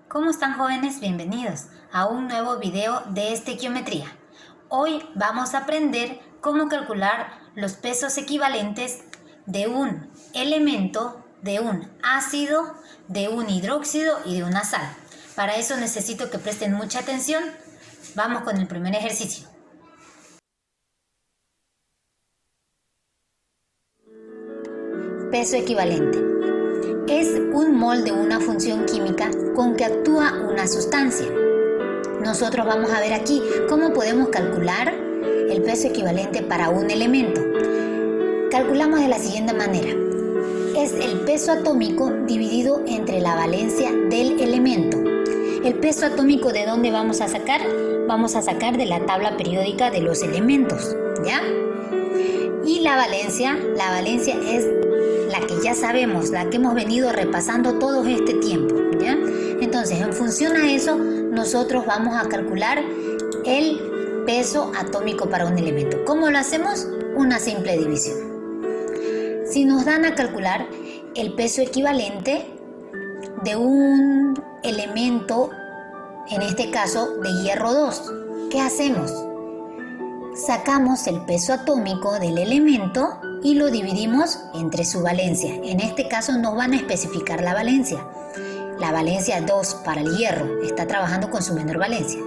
¿Cómo están, jóvenes? Bienvenidos a un nuevo video de estequiometría. Hoy vamos a aprender cómo calcular los pesos equivalentes de un elemento, de un ácido, de un hidróxido y de una sal. Para eso necesito que presten mucha atención. Vamos con el primer ejercicio. Peso equivalente. Es un mol de una función química con que actúa una sustancia. Nosotros vamos a ver aquí cómo podemos calcular el peso equivalente para un elemento. Calculamos de la siguiente manera. Es el peso atómico dividido entre la valencia del elemento. ¿El peso atómico de dónde vamos a sacar? Vamos a sacar de la tabla periódica de los elementos, ¿ya? Y la valencia es la que ya sabemos, la que hemos venido repasando todo este tiempo, ¿ya? Entonces, en función a eso, nosotros vamos a calcular el peso atómico para un elemento. ¿Cómo lo hacemos? Una simple división. Si nos dan a calcular el peso equivalente de un elemento, en este caso de hierro 2, ¿qué hacemos? Sacamos el peso atómico del elemento y lo dividimos entre su valencia. En este caso nos van a especificar la valencia. La valencia 2 para el hierro está trabajando con su menor valencia.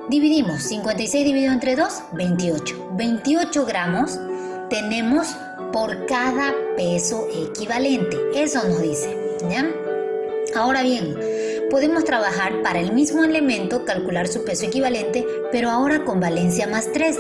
Dividimos 56 dividido entre 2, 28. 28 gramos tenemos por cada peso equivalente. Eso nos dice, ¿ya? Ahora bien, podemos trabajar para el mismo elemento, calcular su peso equivalente, pero ahora con valencia más 3.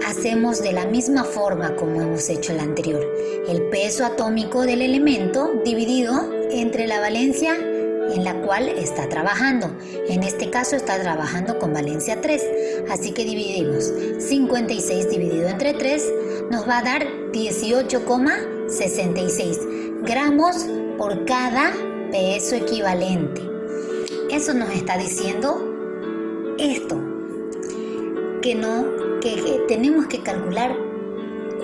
Hacemos de la misma forma como hemos hecho el anterior. El peso atómico del elemento dividido entre la valencia en la cual está trabajando. En este caso está trabajando con valencia 3. Así que dividimos 56 dividido entre 3 nos va a dar 18,66 gramos por cada peso equivalente. Eso nos está diciendo esto, que tenemos que calcular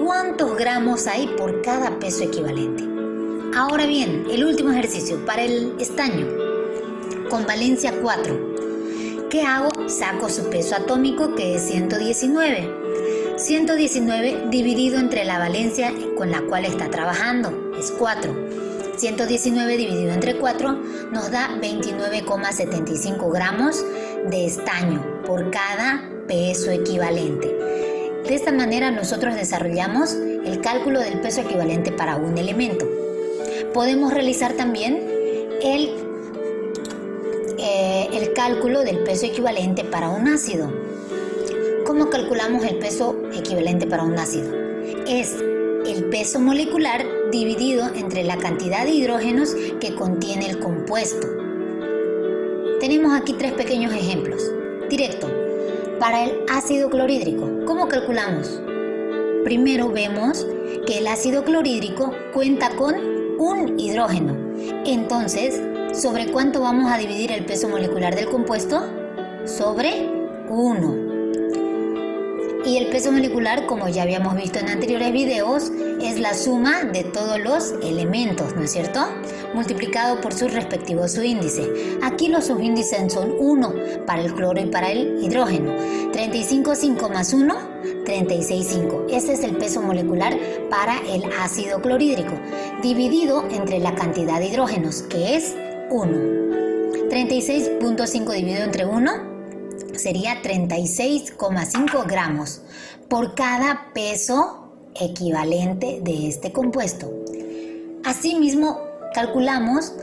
cuántos gramos hay por cada peso equivalente. Ahora bien, el último ejercicio para el estaño con valencia 4. ¿Qué hago? Saco su peso atómico, que es 119. 119 dividido entre la valencia con la cual está trabajando es 4. 119 dividido entre 4 nos da 29,75 gramos de estaño por cada peso equivalente. De esta manera nosotros desarrollamos el cálculo del peso equivalente para un elemento. Podemos realizar también el cálculo del peso equivalente para un ácido. ¿Cómo calculamos el peso equivalente para un ácido? Es el peso molecular dividido entre la cantidad de hidrógenos que contiene el compuesto. Tenemos aquí 3 pequeños ejemplos. Directo. Para el ácido clorhídrico, ¿cómo calculamos? Primero vemos que el ácido clorhídrico cuenta con un hidrógeno. Entonces, ¿sobre cuánto vamos a dividir el peso molecular del compuesto? Sobre 1. Y el peso molecular, como ya habíamos visto en anteriores videos, es la suma de todos los elementos, ¿no es cierto? Multiplicado por su respectivo subíndice. Aquí los subíndices son 1 para el cloro y para el hidrógeno. 35,5 más 1, 36,5. Ese es el peso molecular para el ácido clorhídrico, dividido entre la cantidad de hidrógenos, que es 1. 36,5 dividido entre 1 sería 36,5 gramos por cada peso equivalente de este compuesto. Asimismo, calculamos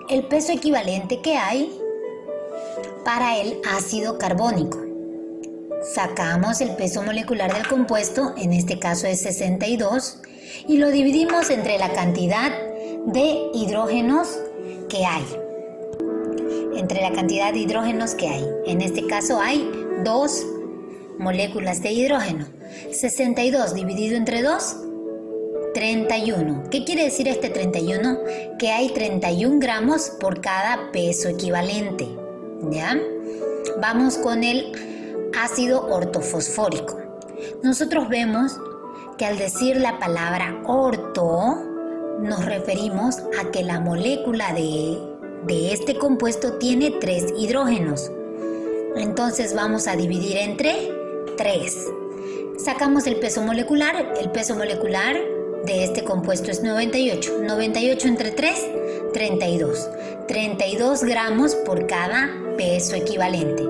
el peso equivalente que hay para el ácido carbónico. Sacamos el peso molecular del compuesto, en este caso es 62, y lo dividimos entre la cantidad de hidrógenos que hay. En este caso hay 2 moléculas de hidrógeno. 62 dividido entre 2, 31. ¿Qué quiere decir este 31? Que hay 31 gramos por cada peso equivalente, ¿ya? Vamos con el ácido ortofosfórico. Nosotros vemos que al decir la palabra orto, nos referimos a que la molécula de de este compuesto tiene 3 hidrógenos. Entonces vamos a dividir entre 3. Sacamos el peso molecular. El peso molecular de este compuesto es 98. 98 entre 3, 32. 32 gramos por cada peso equivalente.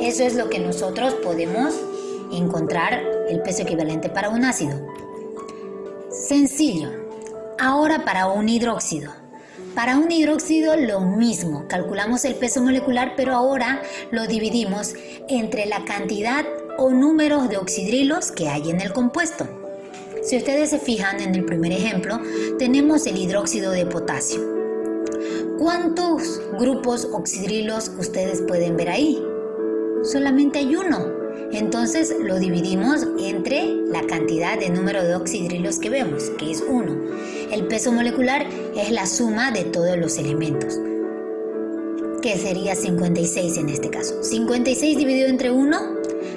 Eso es lo que nosotros podemos encontrar el peso equivalente para un ácido. Sencillo. Ahora para un hidróxido. Para un hidróxido lo mismo, calculamos el peso molecular, pero ahora lo dividimos entre la cantidad o números de oxidrilos que hay en el compuesto. Si ustedes se fijan en el primer ejemplo, tenemos el hidróxido de potasio. ¿Cuántos grupos oxidrilos ustedes pueden ver ahí? Solamente hay uno. Entonces lo dividimos entre la cantidad de número de oxidrilos que vemos, que es 1. El peso molecular es la suma de todos los elementos, que sería 56 en este caso. 56 dividido entre 1,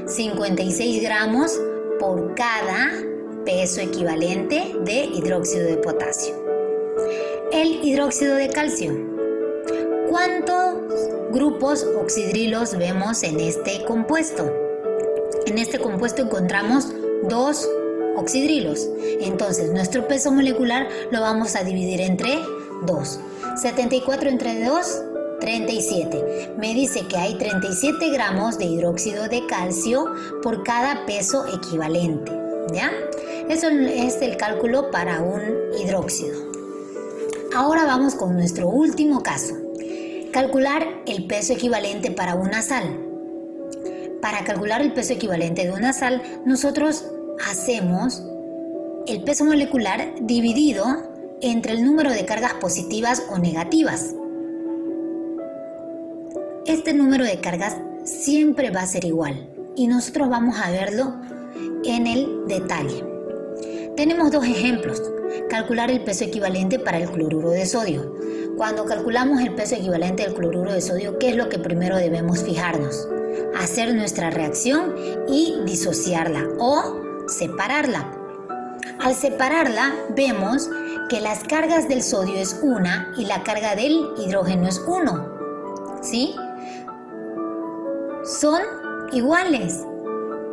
56 gramos por cada peso equivalente de hidróxido de potasio. El hidróxido de calcio. ¿Cuántos grupos oxidrilos vemos en este compuesto? En este compuesto encontramos 2 oxidrilos. Entonces nuestro peso molecular lo vamos a dividir entre 2. 74 entre 2, 37. Me dice que hay 37 gramos de hidróxido de calcio por cada peso equivalente. ¿Ya? Eso es el cálculo para un hidróxido. Ahora vamos con nuestro último caso. Calcular el peso equivalente para una sal. Para calcular el peso equivalente de una sal, nosotros hacemos el peso molecular dividido entre el número de cargas positivas o negativas. Este número de cargas siempre va a ser igual y nosotros vamos a verlo en el detalle. Tenemos 2 ejemplos. Calcular el peso equivalente para el cloruro de sodio. Cuando calculamos el peso equivalente del cloruro de sodio, ¿qué es lo que primero debemos fijarnos? Hacer nuestra reacción y disociarla o separarla. Al separarla, vemos que las cargas del sodio es 1 y la carga del hidrógeno es 1. ¿Sí? Son iguales.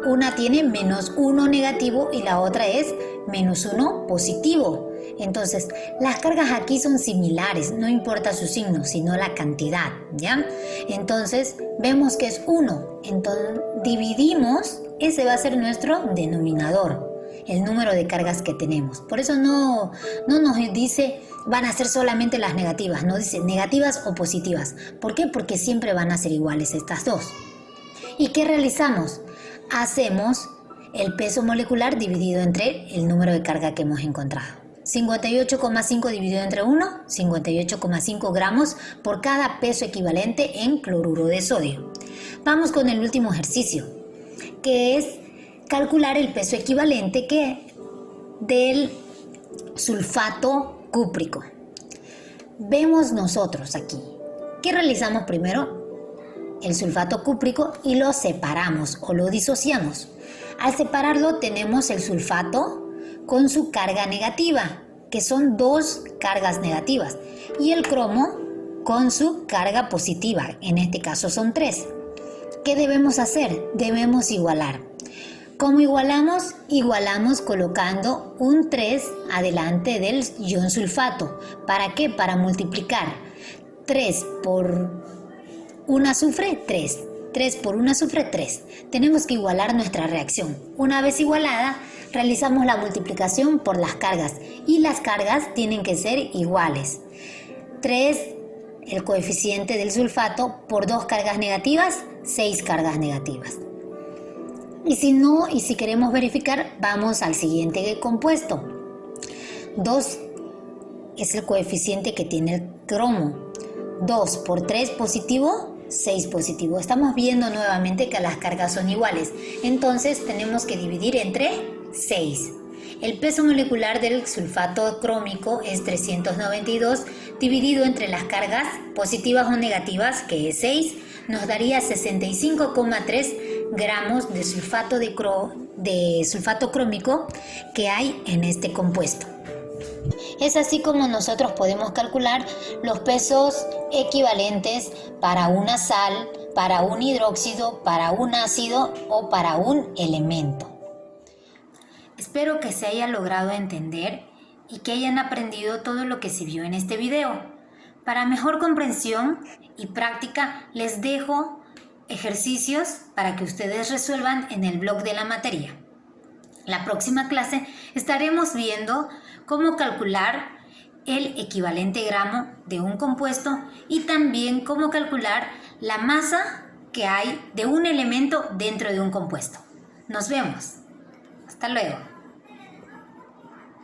Una tiene -1 negativo y la otra es -1 positivo. Entonces, las cargas aquí son similares, no importa su signo, sino la cantidad, ¿ya? Entonces, vemos que es 1. Entonces, dividimos, ese va a ser nuestro denominador, el número de cargas que tenemos. Por eso no nos dice van a ser solamente las negativas, no dice negativas o positivas. ¿Por qué? Porque siempre van a ser iguales estas dos. ¿Y qué realizamos? Hacemos el peso molecular dividido entre el número de carga que hemos encontrado. 58,5 dividido entre 1, 58,5 gramos por cada peso equivalente en cloruro de sodio. Vamos con el último ejercicio, que es calcular el peso equivalente del sulfato cúprico. Vemos nosotros aquí, ¿qué realizamos primero? El sulfato cúprico y lo separamos o lo disociamos. Al separarlo tenemos el sulfato con su carga negativa, que son 2 cargas negativas, y el cromo con su carga positiva, en este caso son 3. ¿Qué debemos hacer? Debemos igualar. ¿Cómo igualamos? Igualamos colocando un 3 adelante del ion sulfato. ¿Para qué? Para multiplicar 3 por un azufre, 3. 3 por un azufre, 3. Tenemos que igualar nuestra reacción. Una vez igualada, realizamos la multiplicación por las cargas y las cargas tienen que ser iguales. 3, el coeficiente del sulfato, por 2 cargas negativas, 6 cargas negativas. Y si queremos verificar, vamos al siguiente compuesto. 2 es el coeficiente que tiene el cromo. 2 por 3 positivo, 6 positivo. Estamos viendo nuevamente que las cargas son iguales. Entonces tenemos que dividir entre 6. El peso molecular del sulfato crómico es 392 dividido entre las cargas positivas o negativas, que es 6, nos daría 65,3 gramos de sulfato crómico que hay en este compuesto. Es así como nosotros podemos calcular los pesos equivalentes para una sal, para un hidróxido, para un ácido o para un elemento. Espero que se haya logrado entender y que hayan aprendido todo lo que se vio en este video. Para mejor comprensión y práctica les dejo ejercicios para que ustedes resuelvan en el blog de la materia. La próxima clase estaremos viendo cómo calcular el equivalente gramo de un compuesto y también cómo calcular la masa que hay de un elemento dentro de un compuesto. Nos vemos. Hasta luego.